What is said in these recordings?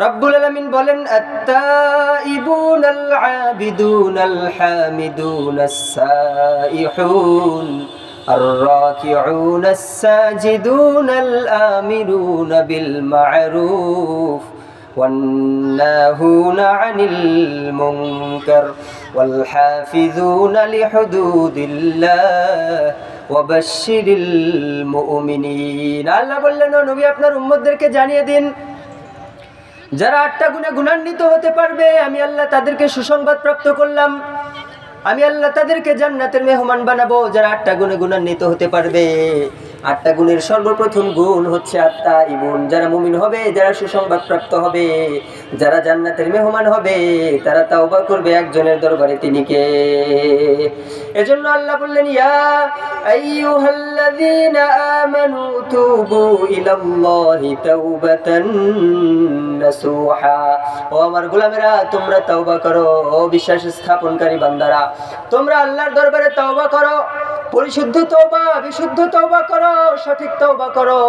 রব্বুল আলামিন বলেন, আত-তাইবুনাল আবিদুনাল হামিদুনাস সাইহুন আর-রাকিউনাস সাজিদুনাল আমিরুনা বিল মা'রুফ ওয়ান-নাহুনা আনিল মুনকার ওয়াল হাফিজুনা লিহুদুদিল্লাহ ওয়া বাশশিরিল মুমিনিন। আল্লাহ বললেন, ও নবী, আপনার উম্মতদেরকে জানিয়ে দিন, যারা 8টা গুণে গুণান্বিত হতে পারবে, আমি আল্লাহ তাদেরকে সুসংবাদ প্রাপ্ত করলাম। আমি আল্লাহ তাদেরকে জান্নাতের মেহমান বানাবো যারা 8টা গুণে গুণান্বিত হতে পারবে। 8টা গুণের সর্বপ্রথম গুণ হচ্ছে আত-তাইবুন, যারা মুমিন হবে, যারা সুসংবাদ প্রাপ্ত হবে, যারা জান্নাতের মেহমান হবে, তারা তাওবা করবে একজনের দরবারে, তিনি কে? এজন্য আল্লাহ বললেন, ইয়া আইয়ুহাল্লাযীনা আমানু তুবু ইলাল্লাহি তাওবাতান নাসুহা। ও আমার গোলামেরা, তোমরা তাওবা করো। ও বিশ্বাস স্থাপনকারী বান্দারা, তোমরা আল্লাহর দরবারে তাওবা করো। পরিশুদ্ধ তওবা, বিশুদ্ধ তওবা করো, সঠিক তওবা করো।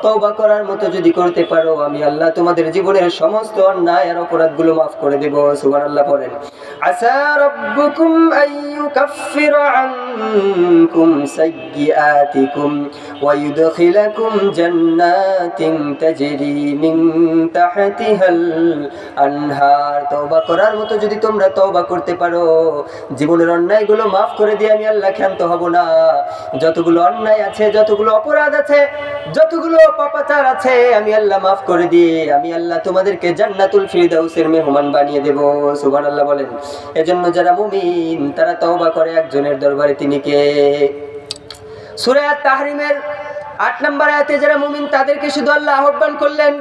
তওবা করার মতো যদি করতে পারো, আমি আল্লাহ তোমাদের জীবনের সমস্ত অন্যায় আর অপরাধগুলো মাফ করে দেব। সুবহানাল্লাহ পড়েন। আসা রাব্বুকুম আইয়ুকাফফিরা আনকুম সাইয়্যাতিকুম ওয়া ইউদখিলাকুম জান্নাতিন তাজরি মিন তাহতিহাল আনহার। তওবা করার মতো যদি তোমরা তওবা করতে পারো, জীবনের অন্যায়গুলো মাফ করে দিয়ে আমি আল্লাহ ক্ষান্ত হব না। যতগুলো অন্যায় আছে, যতগুলো অপরাধ আছে, যতগুলো পাপাচার আছে, আমি আল্লাহ মাফ করে দিয়ে আমি আল্লাহ তোমাদেরকে জান্নাতুল ফিরদাউসের মেহমান বানিয়ে দেব। সুবহানাল্লাহ বলেন। এজন্য যারা মুমিন তারা তওবা করে একজনের দরবারে, তিনি কে? সূরা আত-তাহরিমের 8 নম্বর আয়াতে যারা মুমিন তাদেরকে শুধু আল্লাহ আহ্বান করলেন,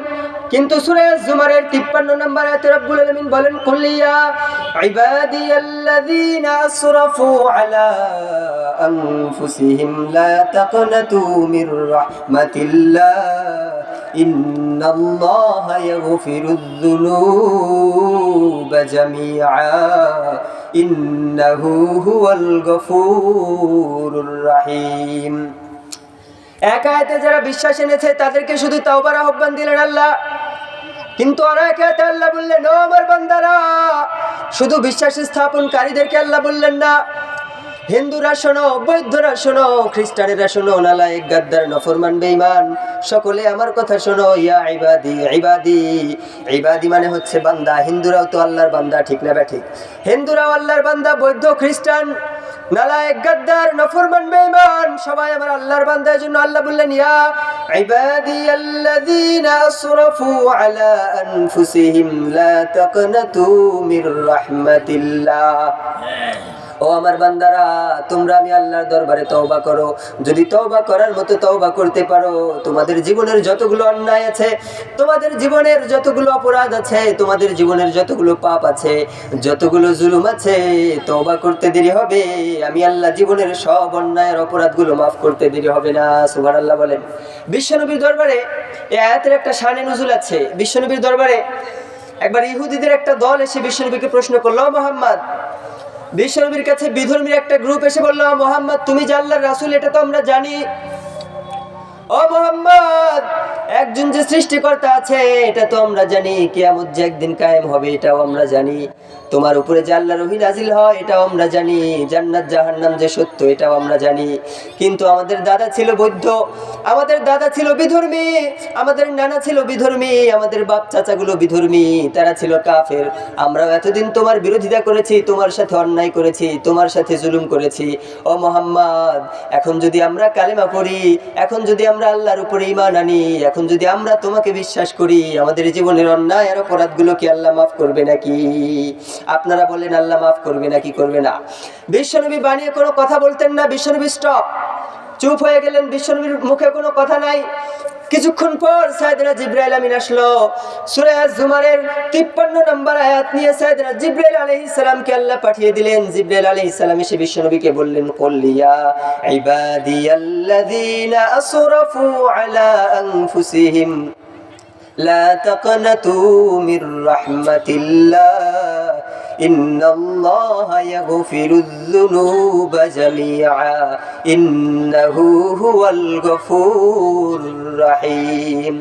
কিন্তু সূরা আজ-জুমারের 53 নম্বর আয়াতে রব্বুল আলামিন বলেন, কুল ইয়া ইবাদিয়াল্লাযীনা আসরাফু আলা আনফুসিহিম লা তাকনাতু মির রাহমাতিল্লাহ ইন্নাল্লাহা ইয়াগফিরুয যুনুবা জামিআ ইন্নাহু হুয়াল গফুরুর রহিম। এক আয়াতে যারা বিশ্বাস এনেছে তাদেরকে শুধু তাওবার আহ্বান দিলেন আল্লাহ, কিন্তু আর এক আয়াতে আল্লাহ বললেন, ও আমার বান্দারা, শুধু বিশ্বাস স্থাপনকারীদেরকে আল্লাহ বললেন না, হিন্দুরা শোনো, বৌদ্ধরা শোনো, খ্রিস্টানেরা শোনো, নালায়েক, গাদ্দার, নফরমান, বেঈমান, সকলে আমার কথা শোনো। ইয়া ইবাদি, ইবাদি, ইবাদি মানে হচ্ছে বান্দা। হিন্দুরাও তো আল্লাহর বান্দা, ঠিক না ঠিক? হিন্দুরাও আল্লাহর বান্দা, বৌদ্ধ, খ্রিস্টান, নালায়েক, গাদ্দার, নফরমান, বেঈমান, সবাই আমার আল্লাহর বান্দা। এজন্য আল্লাহ বললেন, ইয়া ইবাদিয়াল্লাযীনা আসরাফু আলা আনফুসিহিম লা তাকনাতু মির রাহমাতিল্লাহ। ও আমার বান্দারা, তোমরা আমি আল্লাহর দরবারে তওবা করো। যদি তওবা করার মতো তওবা করতে পারো, তোমাদের জীবনের যতগুলো অন্যায় আছে, তোমাদের জীবনের যতগুলো অপরাধ আছে, তোমাদের জীবনের যতগুলো পাপ আছে, যতগুলো জুলুম আছে, তওবা করতে দেরি হবে, আমি আল্লাহ জীবনের সব অন্যায়ের অপরাধগুলো মাফ করতে দেরি হবে না। সুবহানাল্লাহ বলেন। বিশ্বনবীর দরবারে এই আয়াতের একটা শানে নুজুল আছে। বিশ্বনবীর দরবারে একবার ইহুদিদের একটা দল এসে বিশ্বনবীকে প্রশ্ন করলো, মুহাম্মদ, বিশ্বনবীর কাছে বিধর্মীর একটা গ্রুপ এসে বলল, মুহাম্মদ, তুমি যে আল্লাহর রাসূল এটা তো আমরা জানি। ও মুহাম্মদ, একজন যে সৃষ্টিকর্তা আছে এটা তো আমরা জানি, কিয়ামত যে একদিন কায়েম হবে এটাও আমরা জানি, তোমার উপরে যে আল্লাহর ওহী নাজিল হয় এটাও আমরা জানি, জান্নাত জাহান্নাম যে সত্য এটাও আমরা জানি। কিন্তু আমাদের দাদা ছিল বৌদ্ধ, আমাদের দাদা ছিল বিধর্মী, আমাদের নানা ছিল বিধর্মী, আমাদের বাপ চাচাগুলো বিধর্মী, তারা ছিল কাফের। আমরাও এতদিন তোমার বিরোধিতা করেছি, তোমার সাথে অন্যায় করেছি, তোমার সাথে জুলুম করেছি। ও মুহাম্মদ, এখন যদি আমরা কালেমা পড়ি, এখন যদি আমরা আল্লাহর উপরে ঈমান আনি, এখন যদি আমরা তোমাকে বিশ্বাস করি, আমাদের জীবনের অন্যায় আর অপরাধগুলো কি আল্লাহ মাফ করবে নাকি? আপনারা বলেন, আল্লাহ মাফ করবে নাকি করবে না? বিশ্বনবী বানিয়ে কোনো কথা বলতেন না। বিশ্বনবী স্টপ, চুপ হয়ে গেলেন। বিশ্বনবীর মুখে কোনো কথা নাই। কিছুক্ষণ পর সাইয়েদনা জিবরাইল আমিন আসলো। সূরা আজ-জুমারের 53 নম্বর আয়াত নিয়ে সাইয়েদনা জিবরাইল আলাইহিস সালামকে আল্লাহ পাঠিয়ে দিলেন। জিবরাইল আলাইহিস সালাম এসে বিশ্বনবীকে বললেন, কুল ইয়া ইবাদিয়াল্লাযীনা আসরাফু আলা আনফুসিহিম লা তাকনাতু মির রাহমাতিল্লাহ ইন্নাল্লাহা ইয়াগফিরুয যুনুবা জামিআ ইন্নাহু হুয়াল গফুরুর রহিম।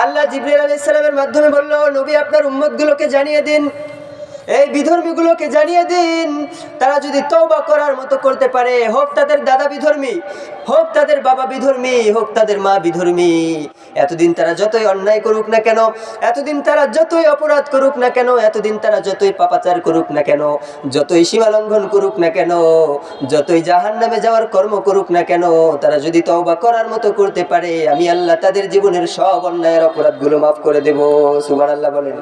আল্লাহ জিবরিল আলাইহিস সালামের মাধ্যমে বলল, নবী আপনার উম্মতগুলোকে জানিয়ে দিন, এই বিধর্মীগুলোকে জানিয়ে দিন, তারা যদি তওবা করার মতো করতে পারে, হোক তাদের দাদা বিধর্মী, হোক তাদের বাবা বিধর্মী, হোক তাদের মা বিধর্মী, এতদিন তারা যতই অন্যায় করুক না কেন, এতদিন তারা যতই অপরাধ করুক না কেন, এতদিন তারা যতই পাপাচার করুক না কেন, যতই সীমা লঙ্ঘন করুক না কেন, যতই জাহান্নামে যাওয়ার কর্ম করুক না কেন, তারা যদি তওবা করার মতো করতে পারে, আমি আল্লাহ তাদের জীবনের সব অন্যায়ের অপরাধগুলো মাফ করে দেব। সুবহানাল্লাহ বলেন।